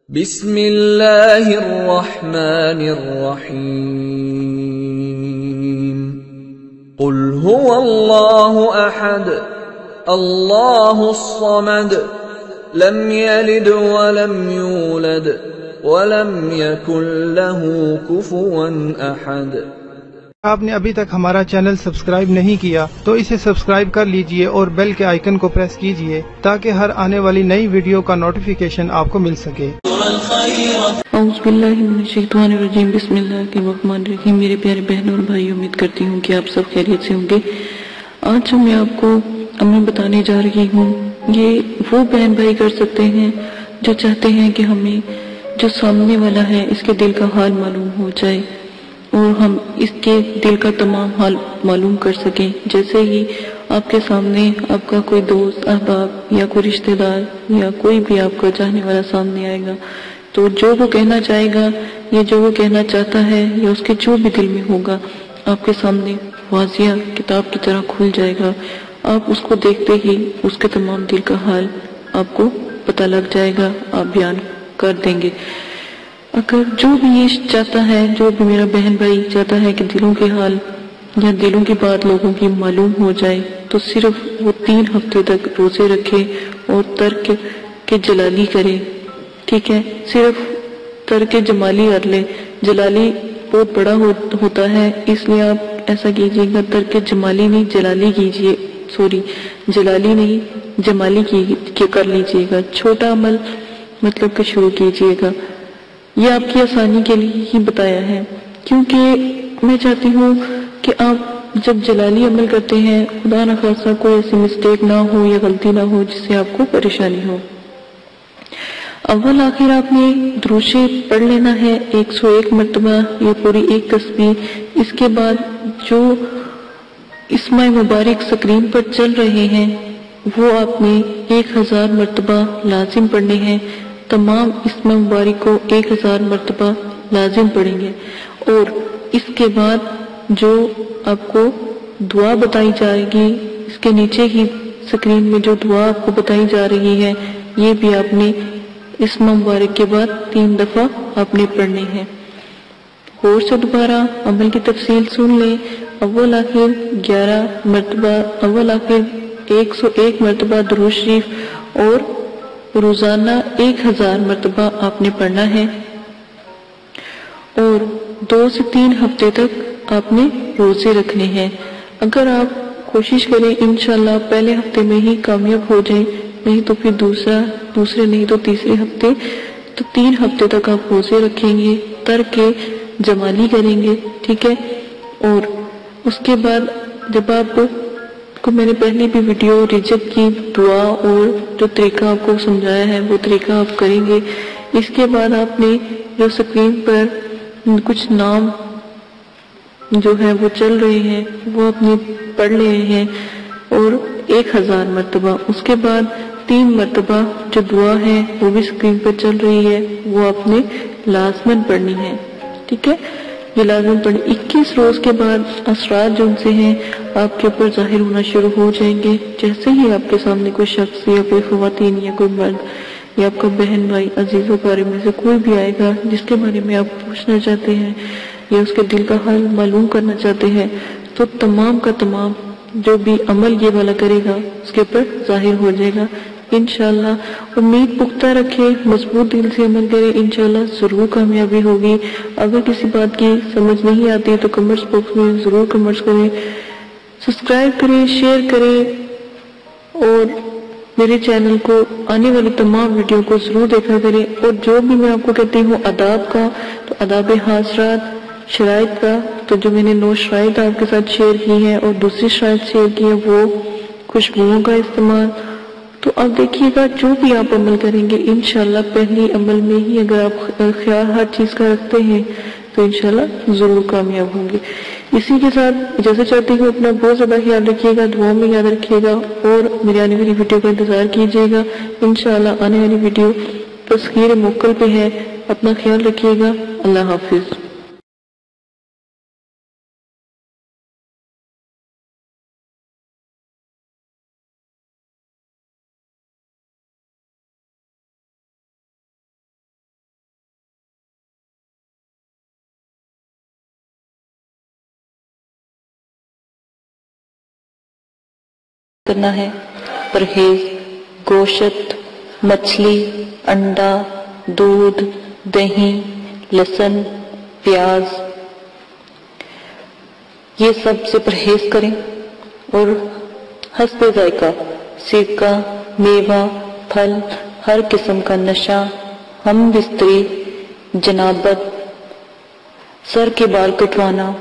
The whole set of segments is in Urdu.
بسم اللہ الرحمن الرحیم قل هو اللہ احد اللہ الصمد لم یلد ولم یولد ولم یکن له کفوا احد۔ آپ نے ابھی تک ہمارا چینل سبسکرائب نہیں کیا تو اسے سبسکرائب کر لیجئے اور بیل کے آئیکن کو پریس کیجئے تاکہ ہر آنے والی نئی ویڈیو کا نوٹیفیکیشن آپ کو مل سکے۔ اعوذ باللہ من الشیطان الرجیم، بسم اللہ الرحمن الرحیم۔ میرے پیارے بہنوں اور بھائی، امید کرتی ہوں کہ آپ سب خیریت سے ہوں گے۔ آج جو میں آپ کو عمل بتانے جا رہی ہوں، یہ وہ بہن بھائی کر سکتے ہیں جو چاہتے ہیں کہ ہمیں جو سامنے والا ہے اس کے دل کا حال معلوم ہو جائے اور ہم اس کے دل کا تمام حال معلوم کر سکیں۔ جیسے ہی آپ کے سامنے آپ کا کوئی دوست، احباب یا کوئی رشتہ دار یا کوئی بھی آپ کا چاہنے والا سامنے آئے گا تو جو وہ کہنا چاہے گا یا جو وہ کہنا چاہتا ہے یا اس کے جو بھی دل میں ہوگا آپ کے سامنے واضح کتاب کی طرح کھل جائے گا۔ آپ اس کو دیکھتے ہی اس کے تمام دل کا حال آپ کو پتہ لگ جائے گا، آپ بیان کر دیں گے۔ اگر جو بھی یہ چاہتا ہے، جو بھی میرا بہن بھائی چاہتا ہے کہ دلوں کے حال یا دلوں کی بات لوگوں کی معلوم ہو جائے تو صرف وہ 3 ہفتے تک روزے رکھے اور ترک کے جلالی کرے، ٹھیک ہے؟ صرف ترک جمالی کر لے، جلالی بہت بڑا ہوتا ہے، اس لیے آپ ایسا کیجئے گا، ترک جمالی نہیں جلالی کیجئے، جلالی نہیں جمالی کر لیجئے گا۔ چھوٹا عمل مطلب کہ شروع کیجئے گا۔ یہ آپ کی آسانی کے لیے ہی بتایا ہے، کیونکہ میں چاہتی ہوں کہ آپ جب جلالی عمل کرتے ہیں خدا نخواستہ کوئی ایسی مسٹیک نہ ہو یا غلطی نہ ہو جس سے آپ کو پریشانی ہو۔ اول آخر آپ نے درود شریف پڑھ لینا ہے 101 مرتبہ، یہ پوری ایک تسبیح۔ اس کے بعد جو اسماء مبارک سکرین پر چل رہے ہیں وہ آپ نے 1000 مرتبہ لازم پڑھنے ہیں۔ تمام اسم مبارک کو 1000 مرتبہ لازم پڑھیں گے، اور اس کے بعد جو آپ کو دعا بتائی جائے گی، اس کے نیچے ہی سکرین میں جو دعا آپ کو بتائی جا رہی ہے یہ بھی آپ نے اسم مبارک کے بعد 3 دفعہ آپ نے پڑھنے ہیں۔ غور سے دوبارہ عمل کی تفصیل سن لیں۔ اول آخر 11 مرتبہ، اول آخر 101 مرتبہ درود شریف اور روزانہ 1000 مرتبہ آپ نے پڑھنا ہے، اور 2 سے 3 ہفتے تک آپ نے روزے رکھنے ہیں۔ اگر آپ کوشش کریں انشاءاللہ پہلے ہفتے میں ہی کامیاب ہو جائیں، نہیں تو پھر دوسرے نہیں تو تیسرے ہفتے، تو 3 ہفتے تک آپ روزے رکھیں گے، ترک جمالی کریں گے، ٹھیک ہے؟ اور اس کے بعد جب آپ کو میں نے پہلے بھی ویڈیو رزق کی دعا اور جو طریقہ آپ کو سمجھایا ہے وہ طریقہ آپ کریں گے۔ اس کے بعد آپ نے جو سکرین پر کچھ نام جو ہے وہ چل رہے ہیں وہ آپ نے پڑھ رہے ہیں اور 1000 مرتبہ۔ اس کے بعد 3 مرتبہ جو دعا ہے وہ بھی سکرین پر چل رہی ہے، وہ آپ نے لازماً پڑھنی ہے، ٹھیک ہے؟ یہ لازم پڑھیں۔ 21 روز کے بعد اثرات جو ان سے ہیں آپ کے اوپر ظاہر ہونا شروع ہو جائیں گے۔ جیسے ہی آپ کے سامنے کوئی شخص یا کوئی خواتین یا کوئی مرد یا آپ کا بہن بھائی عزیز و قریب میں سے کوئی بھی آئے گا جس کے بارے میں آپ پوچھنا چاہتے ہیں یا اس کے دل کا حال معلوم کرنا چاہتے ہیں، تو تمام کا تمام جو بھی عمل یہ والا کرے گا اس کے اوپر ظاہر ہو جائے گا انشاءاللہ۔ امید پختہ رکھے، مضبوط دل سے عمل کرے، انشاءاللہ ضرور کامیابی ہوگی۔ اگر کسی بات کی سمجھ نہیں آتی تو کمنٹس باکس میں ضرور کمنٹس کریں، سبسکرائب کریں، شیئر کریں، اور میرے چینل کو آنے والی تمام ویڈیو کو ضرور دیکھا کریں۔ اور جو بھی میں آپ کو کہتی ہوں آداب کا، تو آداب حاضرات، شرائط کا، تو جو میں نے 9 شرائط آپ کے ساتھ شیئر کی ہیں اور دوسری شرائط شیئر کی ہے وہ خوشبوؤں کا استعمال، تو اب دیکھیے گا جو بھی آپ عمل کریں گے انشاءاللہ پہلی عمل میں ہی اگر آپ خیال ہر چیز کا رکھتے ہیں تو انشاءاللہ ضرور کامیاب ہوں گے۔ اسی کے ساتھ جیسے چاہتی ہوں اپنا بہت زیادہ خیال رکھیے گا، دعاؤں میں یاد رکھیے گا، اور میری آنے والی ویڈیو کا انتظار کیجیے گا۔ انشاءاللہ آنے والی ویڈیو تسخیر موکل پہ ہے۔ اپنا خیال رکھیے گا۔ اللہ حافظ۔ کرنا ہے। پرہیز گوشت، مچھلی، انڈا، دودھ، دہی، لہسن، پیاز، یہ سب سے پرہیز کریں، اور حسب ذائقہ سرکہ، میوہ، پھل، ہر قسم کا نشہ، ہم بستری، جنابت، سر کے بال کٹوانا،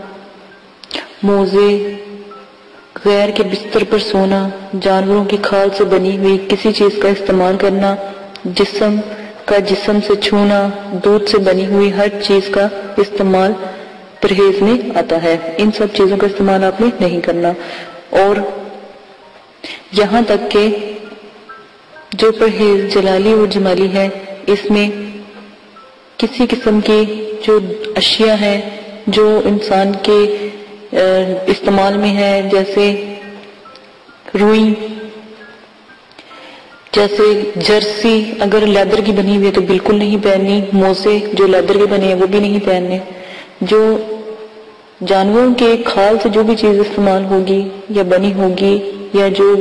موزے، غیر کے بستر پر سونا، جانوروں کی کھال سے بنی ہوئی کسی چیز کا استعمال کرنا، جسم سے چھونا، دودھ سے بنی ہوئی ہر چیز کا استعمال پرہیز میں آتا ہے۔ ان سب چیزوں کا استعمال آپ نے نہیں کرنا۔ اور یہاں تک کہ جو پرہیز جلالی اور جمالی ہے، اس میں کسی قسم کی جو اشیاء ہیں جو انسان کے استعمال میں ہے، جیسے روئی، جیسے جرسی اگر لیدر کی بنی ہوئی ہے تو بالکل نہیں پہننی، موزے جو لیدر کے بنے ہیں وہ بھی نہیں پہننے، جو جانوروں کے کھال سے جو بھی چیز استعمال ہوگی یا بنی ہوگی، یا جو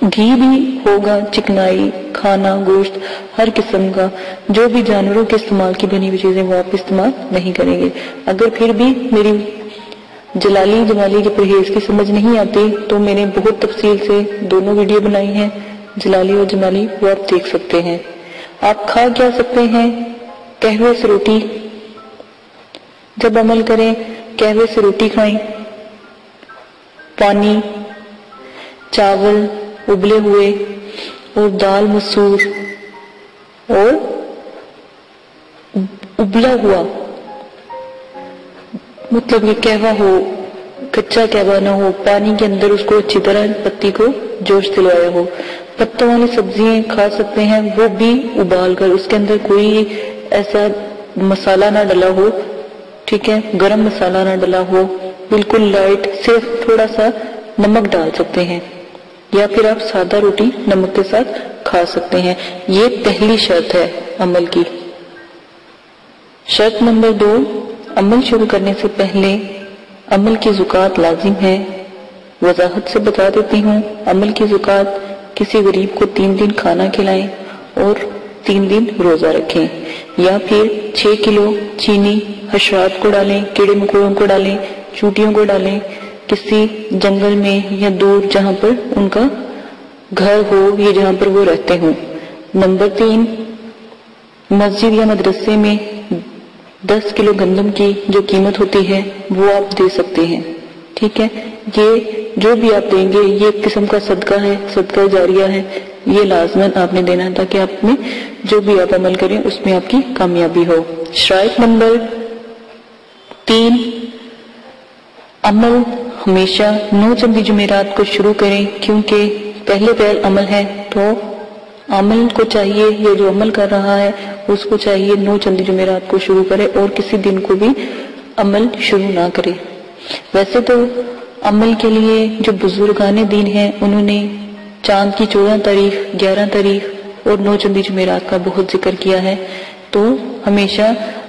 گھی بھی ہوگا، چکنائی، کھانا، گوشت، ہر قسم کا جو بھی جانوروں کے استعمال کی بنی ہوئی چیزیں وہ آپ استعمال نہیں کریں گے۔ اگر پھر بھی میری جلالی جمالی کے پرہیز کی سمجھ نہیں آتی تو میں نے بہت تفصیل سے دونوں ویڈیو بنائی ہیں، جلالی اور جمالی، وہ آپ دیکھ سکتے ہیں۔ آپ کھا کیا سکتے ہیں؟ قہوے سے روٹی، جب عمل کریں قہوے سے روٹی کھائیں، پانی، چاول ابلے ہوئے، اور دال مسور، اور ابلا ہوا، مطلب یہ قہوہ ہو، کچا قہوہ نہ ہو، پانی کے اندر اس کو اچھی طرح پتی کو جوش دلوایا ہو۔ پتوں والی سبزیاں کھا سکتے ہیں، وہ بھی ابال کر، اس کے اندر کوئی ایسا مسالہ نہ ڈلا ہو، ٹھیک ہے، گرم مسالہ نہ ڈلا ہو، بالکل لائٹ، صرف تھوڑا سا نمک ڈال سکتے ہیں، یا پھر آپ سادہ روٹی نمک کے ساتھ کھا سکتے ہیں۔ یہ پہلی شرط ہے عمل کی۔ شرط نمبر 2، عمل شروع کرنے سے پہلے عمل کی زکوٰۃ لازم ہے۔ وضاحت سے بتا دیتی ہوں، عمل کی زکوٰۃ کسی غریب کو 3 دن کھانا کھلائیں اور 3 دن روزہ رکھیں، یا پھر 6 کلو چینی حشرات کو ڈالیں، کیڑے مکوڑوں کو ڈالیں، چوٹیوں کو ڈالیں، کسی جنگل میں یا دور جہاں پر ان کا گھر ہو یا جہاں پر وہ رہتے ہوں۔ نمبر 3، مسجد یا مدرسے میں 10 کلو گندم کی جو قیمت ہوتی ہے وہ آپ دے سکتے ہیں، ٹھیک ہے۔ یہ جو بھی آپ دیں گے یہ ایک قسم کا صدقہ ہے، صدقہ جاریہ ہے، یہ لازماً آپ نے دینا ہے تاکہ آپ میں جو بھی آپ عمل کریں اس میں آپ کی کامیابی ہو۔ شرائط نمبر 3، عمل ہمیشہ 9 چندی جمعرات کو شروع کریں، کیونکہ پہلے عمل ہے تو عمل کو چاہیے، یہ جو عمل کر رہا ہے اس کو چاہیے 9 چندی جمعرات کو شروع کرے اور کسی دن کو بھی عمل شروع نہ کرے۔ ویسے تو عمل کے لیے جو بزرگان دین ہیں انہوں نے چاند کی 14 تاریخ، 11 تاریخ اور 9 چندی جمعرات کا بہت ذکر کیا ہے، تو ہمیشہ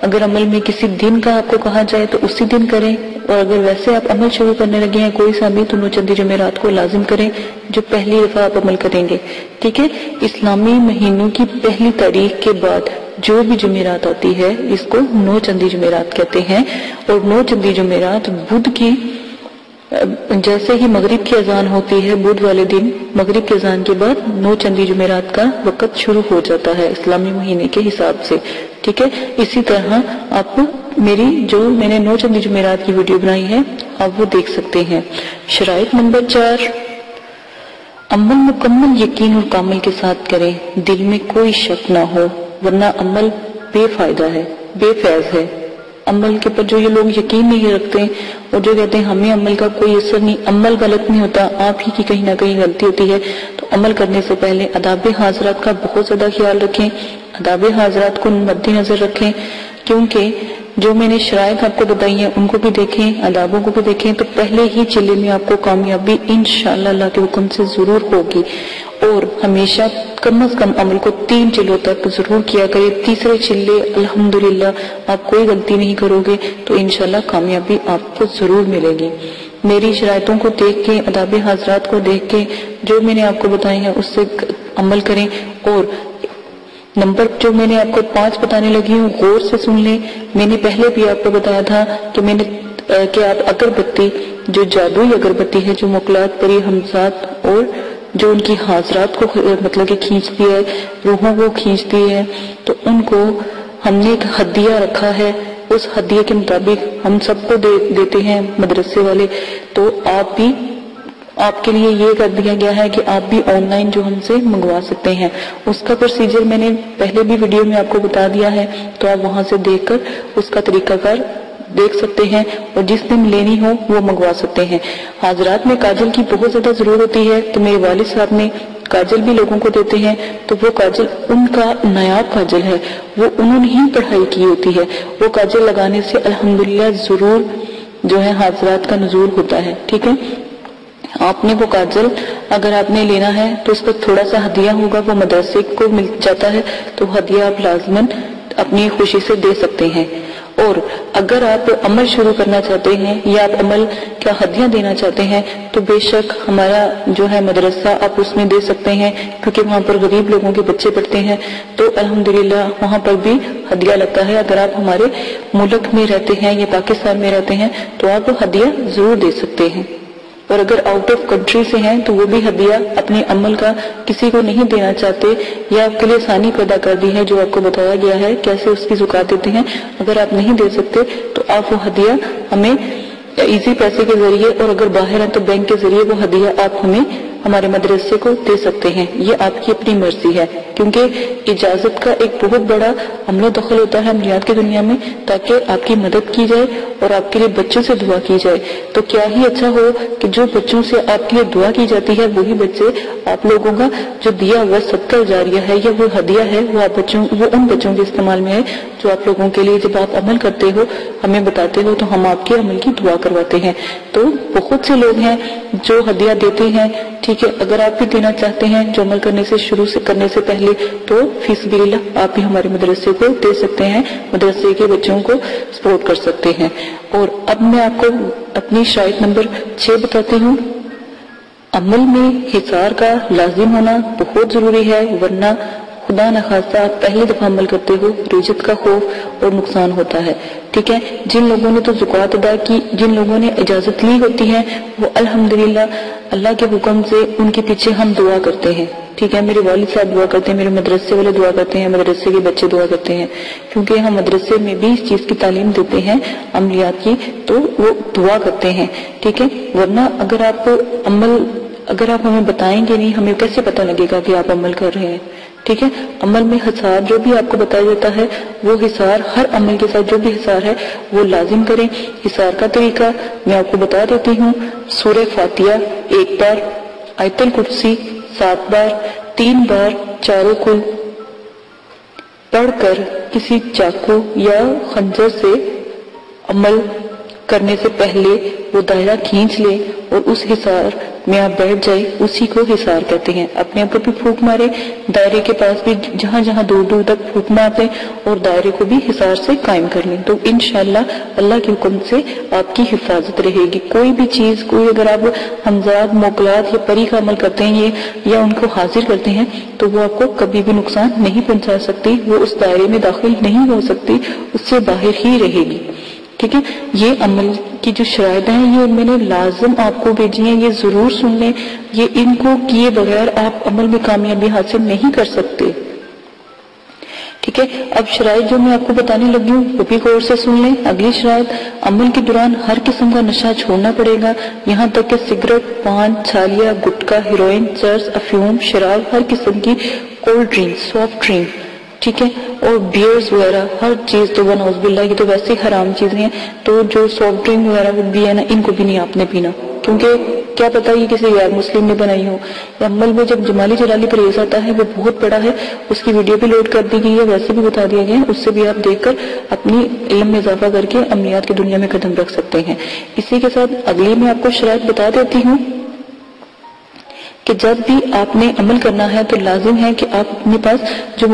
اگر عمل میں کسی دن کا آپ کو کہا جائے تو اسی دن کریں، اور اگر ویسے آپ عمل شروع کرنے لگے ہیں کوئی سا بھی تو 9 چندی جمعرات کو لازم کریں جو پہلی دفعہ آپ عمل کریں گے، ٹھیک ہے۔ اسلامی مہینوں کی پہلی تاریخ کے بعد جو بھی جمعرات آتی ہے اس کو 9 چندی جمعرات کہتے ہیں، اور 9 چندی جمعرات بدھ کی جیسے ہی مغرب کی اذان ہوتی ہے بدھ والے دن مغرب کی اذان کے بعد 9 چندی جمعرات کا وقت شروع ہو جاتا ہے اسلامی مہینے کے حساب سے، ٹھیک ہے۔ اسی طرح آپ میری جو میں نے 9 چندی جمعرات کی ویڈیو بنائی ہے آپ وہ دیکھ سکتے ہیں۔ شرائط نمبر 4، عمل مکمل یقین اور کامل کے ساتھ کریں، دل میں کوئی شک نہ ہو، ورنہ عمل بے فائدہ ہے، بے فیض ہے۔ عمل کے پر جو یہ لوگ یقین نہیں رکھتے اور جو کہتے ہیں ہمیں عمل کا کوئی اثر نہیں، عمل غلط نہیں ہوتا، آپ ہی کی کہیں نہ کہیں غلطی ہوتی ہے، تو عمل کرنے سے پہلے آداب حاضرات کا بہت زیادہ خیال رکھیں، آداب حاضرات کو مد نظر رکھیں، کیونکہ جو میں نے شرائط آپ کو بتائی ہیں ان کو بھی دیکھیں، آدابوں کو بھی دیکھیں، تو پہلے ہی چلے میں آپ کو کامیابی انشاءاللہ اللہ کے حکم سے ضرور ہوگی۔ اور ہمیشہ کم از کم عمل کو 3 چلوں تک ضرور کیا کرے، تیسرے چلے الحمدللہ آپ کوئی غلطی نہیں کرو گے تو انشاءاللہ کامیابی آپ کو ضرور ملے گی۔ میری شرائطوں کو دیکھ کے، آداب حاضرات کو دیکھ کے جو میں نے آپ کو بتائے ہیں اس سے عمل کریں، اور نمبر جو میں نے آپ کو 5 بتانے لگی ہوں غور سے سن لیں۔ میں نے پہلے بھی آپ کو بتایا تھا کہ آپ اگربتی، جو جادوئی اگربتی ہے، جو موکلات، پری ہمزات اور جو ان کی حاضرات کو مطلب کہ کھینچتی ہے، روحوں کو کھینچتی ہے، تو ان کو ہم نے ایک ہدیہ رکھا ہے، اس ہدیے کے مطابق ہم سب کو دیتے ہیں مدرسے والے۔ تو آپ کے لیے یہ کر دیا گیا ہے کہ آپ بھی آن لائن جو ہم سے منگوا سکتے ہیں۔ اس کا پروسیجر میں نے پہلے بھی ویڈیو میں آپ کو بتا دیا ہے، تو آپ وہاں سے دیکھ کر اس کا طریقہ کار دیکھ سکتے ہیں، اور جس دن لینی ہو وہ منگوا سکتے ہیں۔ حاضرات میں کاجل کی بہت زیادہ ضرورت ہوتی ہے، تو میرے والد صاحب نے کاجل بھی لوگوں کو دیتے ہیں، تو وہ کاجل ان کا نایاب کاجل ہے، وہ انہوں نے ہی پڑھائی کی ہوتی ہے۔ وہ کاجل لگانے سے الحمدللہ ضرور جو ہے حاضرات کا نزول ہوتا ہے۔ ٹھیک ہے، آپ نے وہ کاجل اگر آپ نے لینا ہے تو اس پر تھوڑا سا ہدیہ ہوگا، وہ مدرسے کو مل جاتا ہے، تو ہدیہ آپ لازماً اپنی خوشی سے دے سکتے ہیں۔ اور اگر آپ عمل شروع کرنا چاہتے ہیں یا آپ عمل کا ہدیہ دینا چاہتے ہیں تو بے شک ہمارا جو ہے مدرسہ آپ اس میں دے سکتے ہیں، کیونکہ وہاں پر غریب لوگوں کے بچے پڑھتے ہیں، تو الحمدللہ وہاں پر بھی ہدیہ لگتا ہے۔ اگر آپ ہمارے ملک میں رہتے ہیں یا پاکستان میں رہتے ہیں تو آپ ہدیہ ضرور دے سکتے ہیں، اور اگر آؤٹ آف کنٹری سے ہیں تو وہ بھی ہدیہ اپنے عمل کا کسی کو نہیں دینا چاہتے، یا آپ کے لیے آسانی پیدا کر دی ہے جو آپ کو بتایا گیا ہے کیسے اس کی زکات دیتے ہیں۔ اگر آپ نہیں دے سکتے تو آپ وہ ہدیہ ہمیں ایزی پیسے کے ذریعے، اور اگر باہر ہیں تو بینک کے ذریعے وہ ہدیہ آپ ہمیں ہمارے مدرسے کو دے سکتے ہیں۔ یہ آپ کی اپنی مرضی ہے، کیونکہ اجازت کا ایک بہت بڑا عمل و دخل ہوتا ہے عملیات کی دنیا میں، تاکہ آپ کی مدد کی جائے اور آپ کے لیے بچوں سے دعا کی جائے۔ تو کیا ہی اچھا ہو کہ جو بچوں سے آپ کے لیے دعا کی جاتی ہے وہی بچے آپ لوگوں کا جو دیا ہوا صدقہ جاریہ ہے یا وہ ہدیہ ہے وہ ان بچوں کے استعمال میں ہے جو آپ لوگوں کے لیے جب آپ عمل کرتے ہو ہمیں بتاتے ہو تو ہم آپ کے عمل کی دعا کرواتے ہیں۔ تو بہت سے لوگ ہیں جو ہدیہ دیتے ہیں، ٹھیک ہے، اگر آپ بھی دینا چاہتے ہیں جو عمل کرنے سے پہلے تو فی سبیل اللہ آپ بھی ہمارے مدرسے کو دے سکتے ہیں، مدرسے کے بچوں کو سپورٹ کر سکتے ہیں۔ اور اب میں آپ کو اپنی شرائط نمبر 6 بتاتی ہوں۔ عمل میں حصار کا لازم ہونا بہت ضروری ہے، ورنہ خدا نخواستہ آپ پہلی دفعہ عمل کرتے ہو رجت کا خوف اور نقصان ہوتا ہے۔ ٹھیک ہے، جن لوگوں نے تو زکوٰۃ ادا کی، جن لوگوں نے اجازت لی ہوتی ہے، وہ الحمدللہ اللہ کے حکم سے ان کے پیچھے ہم دعا کرتے ہیں۔ ٹھیک ہے، میرے والد صاحب دعا کرتے ہیں، میرے مدرسے والے دعا کرتے ہیں، مدرسے کے بچے دعا کرتے ہیں، کیونکہ ہم مدرسے میں بھی اس چیز کی تعلیم دیتے ہیں عملیات کی، تو وہ دعا کرتے ہیں۔ ٹھیک ہے، ورنہ اگر آپ ہمیں بتائیں گے نہیں، ہمیں کیسے پتہ لگے گا کہ آپ عمل کر رہے ہیں؟ ٹھیک ہے، عمل میں حصار جو بھی آپ کو بتایا جاتا ہے وہ حصار ہر عمل کے ساتھ جو بھی حصار ہے وہ لازم کریں۔ حصار کا طریقہ میں آپ کو بتا دیتی ہوں۔ سورہ فاتحہ 1 بار، آیت الکرسی 7 بار، 3 بار چاروں کل پڑھ کر کسی چاقو یا خنجر سے عمل کرنے سے پہلے وہ دائرہ کھینچ لے اور اس حصار میں آپ بیٹھ جائے، اسی کو حصار کہتے ہیں۔ اپنے اوپر بھی پھونک مارے، دائرے کے پاس بھی جہاں جہاں دور دور تک پھونک مارتے اور دائرے کو بھی حصار سے قائم کر لیں، تو انشاءاللہ اللہ کے حکم سے آپ کی حفاظت رہے گی۔ کوئی بھی چیز، کوئی اگر آپ حمزات، موکلات یا پری کا عمل کرتے ہیں یا ان کو حاضر کرتے ہیں تو وہ آپ کو کبھی بھی نقصان نہیں پہنچا سکتی، وہ اس دائرے میں داخل نہیں ہو سکتی، اس سے باہر ہی رہے گی۔ ٹھیک ہے، یہ عمل کی جو شرائط ہیں یہ میں نے لازم آپ کو بھیجی ہیں، یہ ضرور سن لیں، یہ ان کو کیے بغیر آپ عمل میں کامیابی حاصل نہیں کر سکتے۔ ٹھیک ہے، اب شرائط جو میں آپ کو بتانے لگی ہوں وہ بھی غور سے سن لیں۔ اگلی شرائط، عمل کے دوران ہر قسم کا نشہ چھوڑنا پڑے گا، یہاں تک کہ سگریٹ، پان، چھالیا، گٹکا، ہیروئن، چرس، افیون، شراب، ہر قسم کی کولڈ ڈرنک، سافٹ ڈرنک، ٹھیک ہے، اور بیئرز وغیرہ ہر چیز، تو نعوذ باللہ یہ تو ویسے ہی حرام چیزیں ہیں، تو جو سافٹ ڈرنک وغیرہ بھی ہے نا ان کو بھی نہیں آپ نے پینا، کیونکہ کیا پتہ یہ کسی غیر مسلم نے بنائی ہو۔ عمل میں جب جمالی جلالی پرہیز آتا ہے وہ بہت بڑا ہے، اس کی ویڈیو بھی لوڈ کر دی گئی ہے، ویسے بھی بتا دیا گیا ہے، اس سے بھی آپ دیکھ کر اپنی علم میں اضافہ کر کے عملیات کی دنیا میں قدم رکھ سکتے ہیں۔ اسی کے ساتھ اگلی میں آپ کو شرائط بتا دیتی ہوں کہ جب بھی آپ نے عمل کرنا ہے تو لازم ہے کہ آپ اپنے پاس جو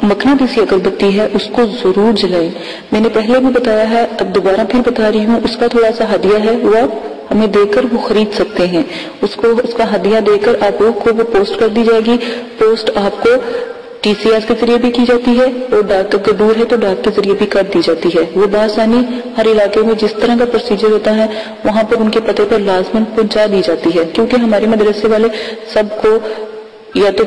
مقناطیسی اگربتی ہے اس کو ضرور جلائیں۔ میں نے پہلے بھی بتایا ہے، اب دوبارہ پھر بتا رہی ہوں، اس کا تھوڑا سا ہدیہ ہے، وہ آپ ہمیں دے کر وہ خرید سکتے ہیں، اس کا ہدیہ دے کر آپ لوگ کو وہ پوسٹ کر دی جائے گی۔ پوسٹ آپ کو TCS کے ذریعے بھی کی جاتی ہے اور ڈاک تک دور ہے تو ڈاک کے ذریعے بھی کر دی جاتی ہے۔ وہ بآسانی ہر علاقے میں جس طرح کا پروسیجر ہوتا ہے وہاں پر ان کے پتے پر لازماً پہنچا دی جاتی ہے، کیونکہ ہمارے مدرسے والے سب کو یا تو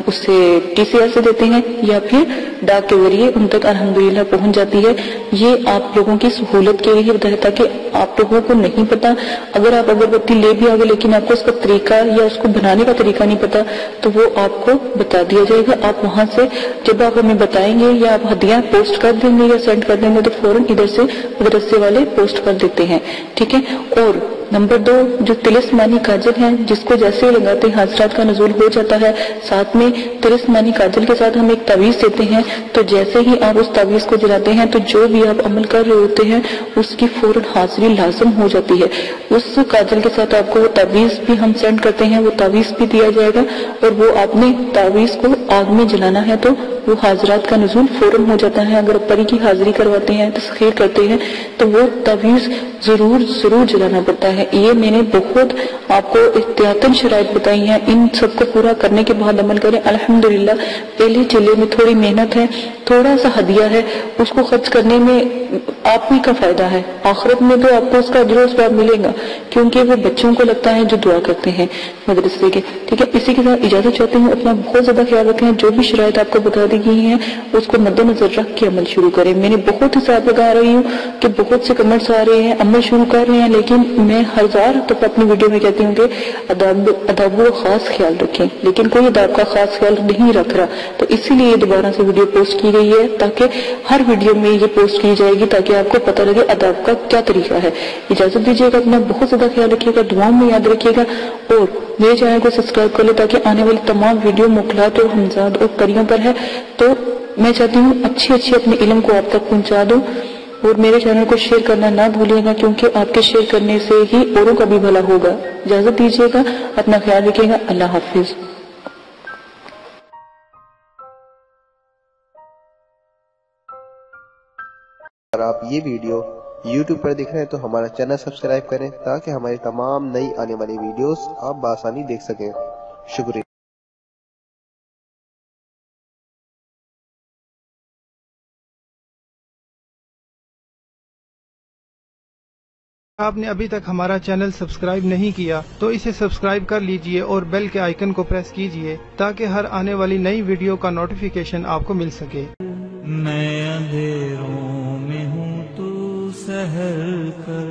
اس سے TCS سے دیتے ہیں یا پھر ڈاک کے ذریعے ان تک الحمدللہ پہنچ جاتی ہے۔ یہ آپ لوگوں کی سہولت کے لیے بتایا تاکہ آپ لوگوں کو نہیں پتا، اگر آپ اگربتی لے بھی آگے لیکن آپ کو اس کا طریقہ یا اس کو بنانے کا طریقہ نہیں پتا تو وہ آپ کو بتا دیا جائے گا۔ آپ وہاں سے جب آپ ہمیں بتائیں گے یا آپ ہدیہ پوسٹ کر دیں گے یا سینڈ کر دیں گے تو فوراً ادھر سے مدرسے والے پوسٹ کر دیتے ہیں، ٹھیک ہے۔ اور نمبر 2 جو تلسمانی کاجل ہے جس کو جیسے لگاتے ہیں حضرات کا نزول ہو جاتا ہے، ساتھ میں تلسمانی کاجل کے ساتھ ہم ایک تعویذ دیتے ہیں، تو جیسے ہی آپ اس تعویذ کو جلاتے ہیں تو جو بھی آپ عمل کر رہے ہوتے ہیں اس کی فوراً حاضری لازم ہو جاتی ہے۔ اس کاجل کے ساتھ آپ کو وہ تعویذ بھی ہم سینڈ کرتے ہیں، وہ تعویذ بھی دیا جائے گا، اور وہ آپ نے تعویذ کو آگ میں جلانا ہے تو وہ حاضرات کا نزول فوراً ہو جاتا ہے۔ اگر پری کی حاضری کرواتے ہیں، تسخیر کرتے ہیں تو وہ تعویذ ضرور جلانا پڑتا ہے۔ یہ میں نے بہت آپ کو احتیاطاً شرائط بتائی ہیں، ان سب کو پورا کرنے کے بعد عمل کریں۔ الحمدللہ پہلے چلے میں تھوڑی محنت ہے، تھوڑا سا ہدیہ ہے، اس کو خرچ کرنے میں آپ ہی کا فائدہ ہے، آخرت میں تو آپ کو اس کا اجر و ثواب ملے گا، کیونکہ وہ بچوں کو لگتا ہے جو دعا کرتے ہیں مدرسے کے، ٹھیک ہے۔ اسی کے ساتھ اجازت چاہتے ہیں، اپنا بہت زیادہ خیال رکھیں، جو بھی شرائط آپ کو بتا دی گئی ہیں اس کو مد نظر رکھ کے عمل شروع کریں۔ میں نے بہت حساب لگا رہی ہوں کہ بہت سے کمنٹس آ رہے ہیں، عمل شروع کر رہے ہیں، لیکن میں ہزار دفعہ اپنی ویڈیو میں کہتی ہوں کہ ادب و خاص خیال رکھیں، لیکن کوئی ادب کا خاص خیال نہیں رکھ رہا، تو اسی لیے دوبارہ سے ویڈیو پوسٹ کی گئی ہے تاکہ ہر ویڈیو میں یہ پوسٹ کی جائے گی تاکہ آپ کو پتہ لگے ادب کا کیا طریقہ ہے۔ اجازت دیجیے گا، اپنا بہت زیادہ خیال رکھیے گا، دعاؤں میں یاد رکھیے گا، اور میرے چینل کو سبسکرائب کر لیں تاکہ آنے والی تمام ویڈیو مخلات اور ہمزاد اور پریوں پر ہے، تو میں چاہتی ہوں اچھی اپنے علم کو آپ تک پہنچا دوں، اور میرے چینل کو شیئر کرنا نہ بھولیے گا کیونکہ آپ کے شیئر کرنے سے ہی اوروں کا بھی بھلا ہوگا۔ اجازت دیجیے گا، اپنا خیال رکھیے گا، اللہ حافظ۔ اگر آپ یہ ویڈیو YouTube پر دیکھ رہے ہیں تو ہمارا چینل سبسکرائب کریں تاکہ ہماری تمام نئی آنے والی ویڈیوز آپ بآسانی دیکھ سکیں۔ شکریہ۔ آپ نے ابھی تک ہمارا چینل سبسکرائب نہیں کیا تو اسے سبسکرائب کر لیجئے اور بیل کے آئیکن کو پریس کیجئے تاکہ ہر آنے والی نئی ویڈیو کا نوٹیفیکیشن آپ کو مل سکے۔ میں اندھیروں میں ہوں تو سحر کر،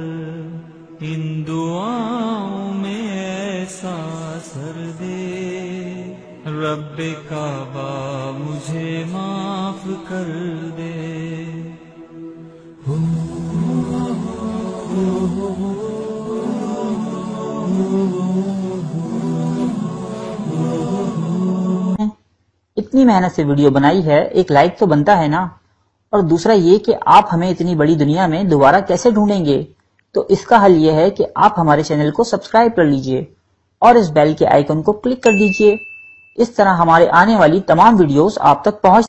ان دعاؤں میں ایسا اثر دے، رب کعبہ مجھے معاف کر دے۔ اتنی محنت سے ویڈیو بنائی ہے، ایک لائک تو بنتا ہے نا، اور دوسرا یہ کہ آپ ہمیں اتنی بڑی دنیا میں دوبارہ کیسے ڈھونڈیں گے؟ تو اس کا حل یہ ہے کہ آپ ہمارے چینل کو سبسکرائب کر لیجئے اور اس بیل کے آئیکن کو کلک کر دیجئے، اس طرح ہمارے آنے والی تمام ویڈیوز آپ تک پہنچ